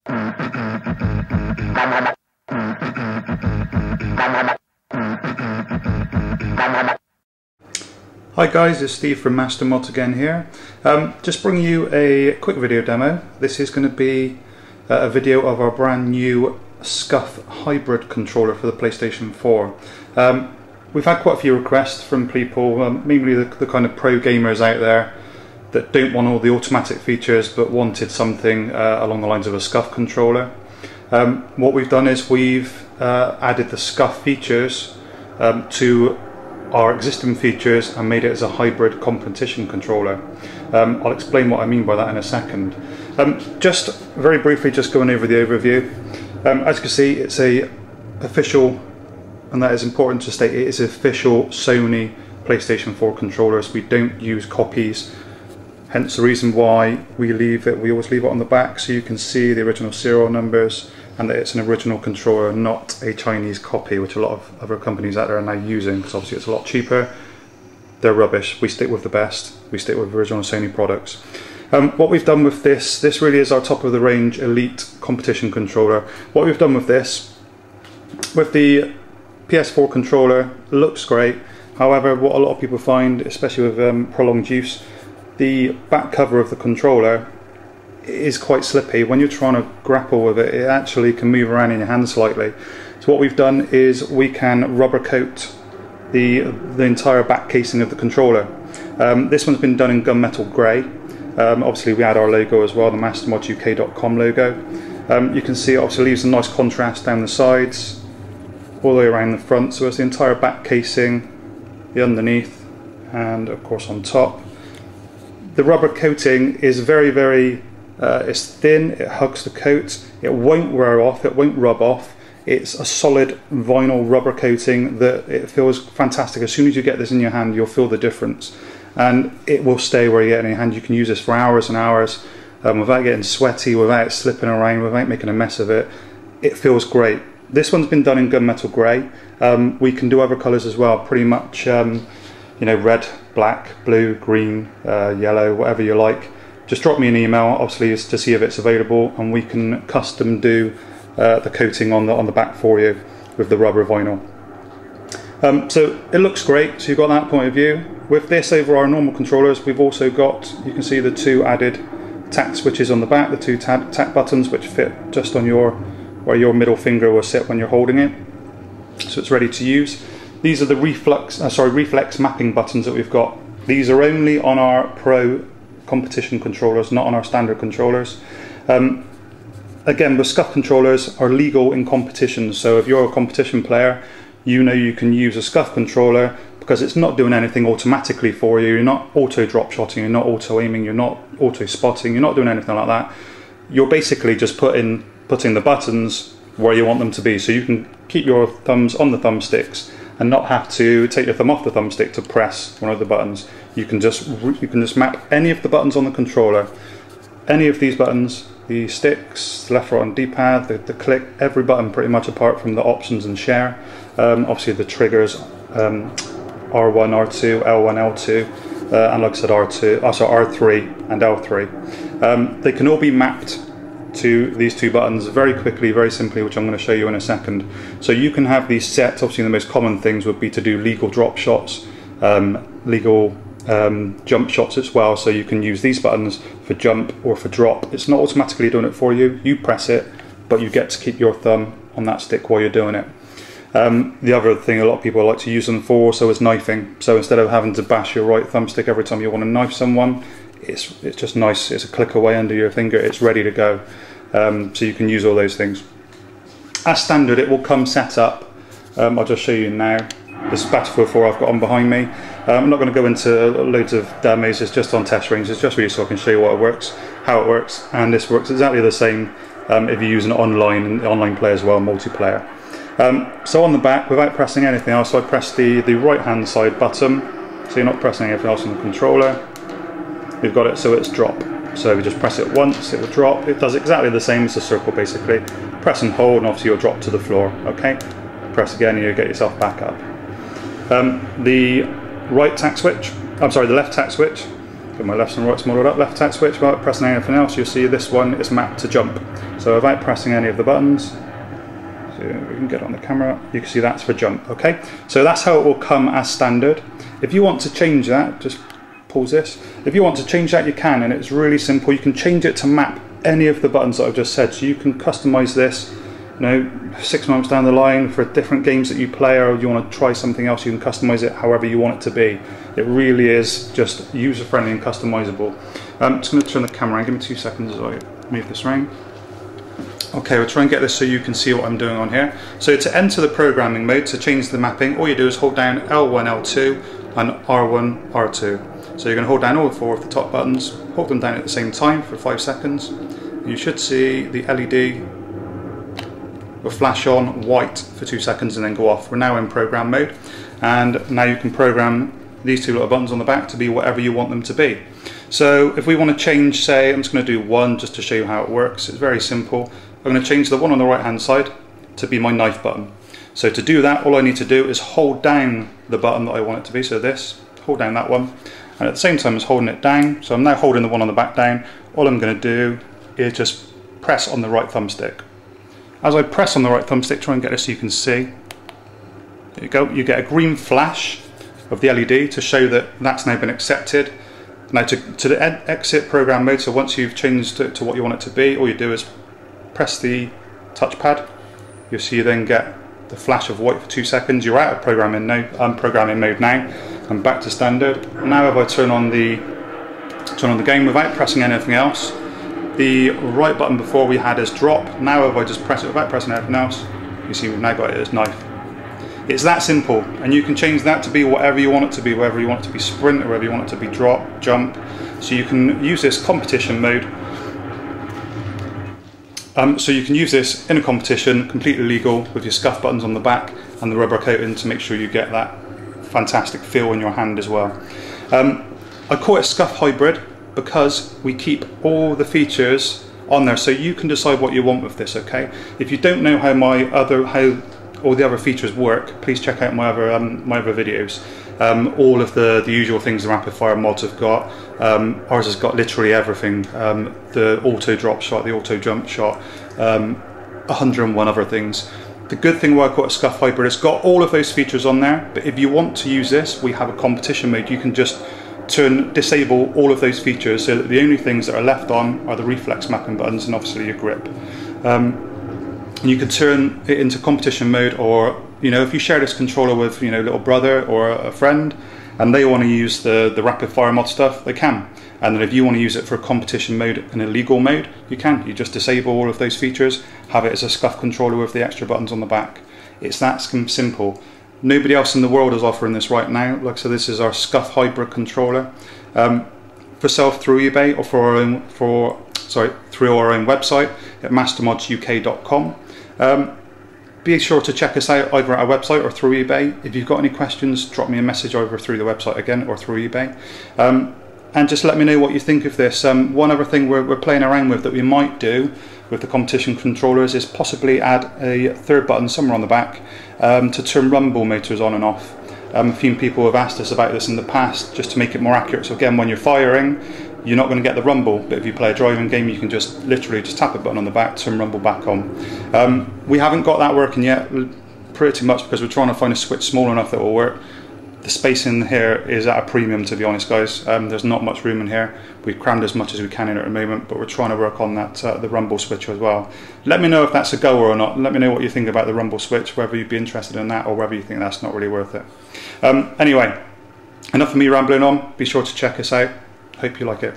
Hi guys, it's Steve from MasterMods again here. Just bringing you a quick video demo. This is going to be a video of our brand new Scuf hybrid controller for the PlayStation 4. We've had quite a few requests from people, mainly the kind of pro gamers out there that don't want all the automatic features but wanted something along the lines of a Scuf controller. What we've done is we've added the Scuf features to our existing features and made it as a hybrid competition controller. I'll explain what I mean by that in a second. Just very briefly, just going over the overview. As you can see, it's a official, and that is important to state, it is official Sony PlayStation 4 controllers. We don't use copies, hence the reason why we always leave it on the back so you can see the original serial numbers and that it's an original controller, not a Chinese copy, which a lot of other companies out there are now using, because obviously it's a lot cheaper. They're rubbish. We stick with the best. We stick with original Sony products. What we've done with this really is our top of the range elite competition controller. What we've done with this, with the PS4 controller, looks great. However, what a lot of people find, especially with prolonged use, the back cover of the controller is quite slippy. When you're trying to grapple with it, it actually can move around in your hand slightly. So what we've done is we can rubber coat the entire back casing of the controller. This one's been done in gunmetal grey. Obviously we add our logo as well, the mastermodsuk.com logo. You can see it obviously leaves a nice contrast down the sides, all the way around the front, so it's the entire back casing, the underneath, and of course on top. The rubber coating is very it's thin, it hugs the coat, it won't wear off, it won't rub off. It's a solid vinyl rubber coating that it feels fantastic. As soon as you get this in your hand, you'll feel the difference, and it will stay where you get it in your hand. You can use this for hours and hours without getting sweaty, without slipping around, without making a mess of it. It feels great. This one's been done in gunmetal grey. We can do other colours as well, pretty much you know, red, black, blue, green, yellow, whatever you like. Just drop me an email, obviously, to see if it's available, and we can custom do the coating on the back for you with the rubber vinyl. So it looks great, so you've got that point of view. With this over our normal controllers, we've also got, you can see the two added tact switches on the back, the two tact buttons which fit just on where your middle finger will sit when you're holding it. So it's ready to use. These are the reflex mapping buttons that we've got. These are only on our Pro competition controllers, not on our standard controllers. Again, the Scuf controllers are legal in competition, so if you're a competition player, you know you can use a Scuf controller because it's not doing anything automatically for you. You're not auto drop shotting, you're not auto aiming, you're not auto spotting, you're not doing anything like that. You're basically just putting the buttons where you want them to be, so you can keep your thumbs on the thumbsticks and not have to take your thumb off the thumbstick to press one of the buttons. You can just map any of the buttons on the controller, any of these buttons, the sticks, the left, right, and D-pad, the click, every button pretty much apart from the options and share. Obviously the triggers, R1, R2, L1, L2, and like I said, R3 and L3. They can all be mapped to these two buttons very quickly, very simply, which I'm going to show you in a second. So you can have these set. Obviously the most common things would be to do legal drop shots, legal jump shots as well, so you can use these buttons for jump or for drop. It's not automatically doing it for you, you press it, but you get to keep your thumb on that stick while you're doing it. The other thing a lot of people like to use them for is knifing. So instead of having to bash your right thumbstick every time you want to knife someone, it's just nice, it's a click away under your finger, it's ready to go. So you can use all those things. As standard, it will come set up. I'll just show you now. This Ps4 I've got on behind me. I'm not going to go into loads of demos, it's just on test range, it's just really so I can show you what it works, how it works, and this works exactly the same if you use an online play as well, multiplayer. So on the back, without pressing anything else, I press the right hand side button, so you're not pressing anything else on the controller. We've got it so it's drop. So if you just press it once, it will drop. It does exactly the same as a circle basically. Press and hold and obviously you'll drop to the floor, okay? Press again and you'll get yourself back up. The left tact switch Got my left and right modelled up. Left attack switch, without pressing anything else, you'll see this one is mapped to jump. So without pressing any of the buttons, so we can get it on the camera, you can see that's for jump, okay? So that's how it will come as standard. If you want to change that, just pause this. If you want to change that, you can, and it's really simple. You can change it to map any of the buttons that I've just said. So you can customize this, you know, 6 months down the line for different games that you play, or you want to try something else, you can customize it however you want it to be. It really is just user-friendly and customizable. I'm just going to turn the camera around. Give me 2 seconds as I move this around. Okay, we'll try and get this so you can see what I'm doing on here. So to enter the programming mode, to change the mapping, all you do is hold down L1, L2 and R1, R2. So you're going to hold down all 4 of the top buttons, hold them down at the same time for 5 seconds. You should see the LED will flash on white for 2 seconds and then go off. We're now in program mode, and now you can program these 2 little buttons on the back to be whatever you want them to be. So if we want to change, say, I'm just going to do 1 just to show you how it works. It's very simple. I'm going to change the one on the right hand side to be my knife button. So to do that, all I need to do is hold down the button that I want it to be, so this, hold down that one, and at the same time as holding it down, so I'm now holding the one on the back down, all I'm going to do is just press on the right thumbstick. As I press on the right thumbstick, try and get this so you can see, there you go, you get a green flash of the LED to show that that's now been accepted. Now to the exit program mode, so once you've changed it to what you want it to be, all you do is press the touchpad. You'll see you then get the flash of white for 2 seconds. You're out of programming mode now. I'm back to standard. Now if I turn on the game without pressing anything else, the right button before we had as drop. Now if I just press it without pressing anything else, you see we've now got it as knife. It's that simple, and you can change that to be whatever you want it to be, whether you want it to be sprint or whether you want it to be drop, jump. So you can use this competition mode. So you can use this in a competition, completely legal, with your Scuf buttons on the back and the rubber coating to make sure you get that fantastic feel in your hand as well. I call it Scuf Hybrid because we keep all the features on there, so you can decide what you want with this. Okay, if you don't know how all the other features work, please check out my other videos. All of the usual things the rapid fire mods have got. Ours has got literally everything. The auto drop shot, the auto jump shot, 101 other things. The good thing why I call it Scuf Hybrid, it's got all of those features on there, but if you want to use this, we have a competition mode. You can just disable all of those features, so that the only things that are left on are the reflex mapping buttons and obviously your grip. You can turn it into competition mode, or if you share this controller with little brother or a friend and they want to use the rapid fire mod stuff, they can. And then if you want to use it for a competition mode and a legal mode, you can. You just disable all of those features, have it as a Scuf controller with the extra buttons on the back. It's that simple. Nobody else in the world is offering this right now. Like I said, this is our Scuf Hybrid controller. For sale through eBay or through our own website at mastermodsuk.com. Be sure to check us out either at our website or through eBay. If you've got any questions, drop me a message over through the website again or through eBay. And just let me know what you think of this. One other thing we're playing around with that we might do with the competition controllers is possibly add a third button somewhere on the back to turn rumble motors on and off. A few people have asked us about this in the past, just to make it more accurate. So again, when you're firing, you're not going to get the rumble, but if you play a driving game, you can just literally just tap a button on the back, turn rumble back on. We haven't got that working yet, pretty much because we're trying to find a switch small enough that will work. The space in here is at a premium, to be honest, guys. There's not much room in here. We've crammed as much as we can in at the moment, but we're trying to work on that the rumble switch as well. Let me know if that's a goer or not. Let me know what you think about the rumble switch, whether you'd be interested in that or whether you think that's not really worth it. Anyway, enough of me rambling on. Be sure to check us out. Hope you like it.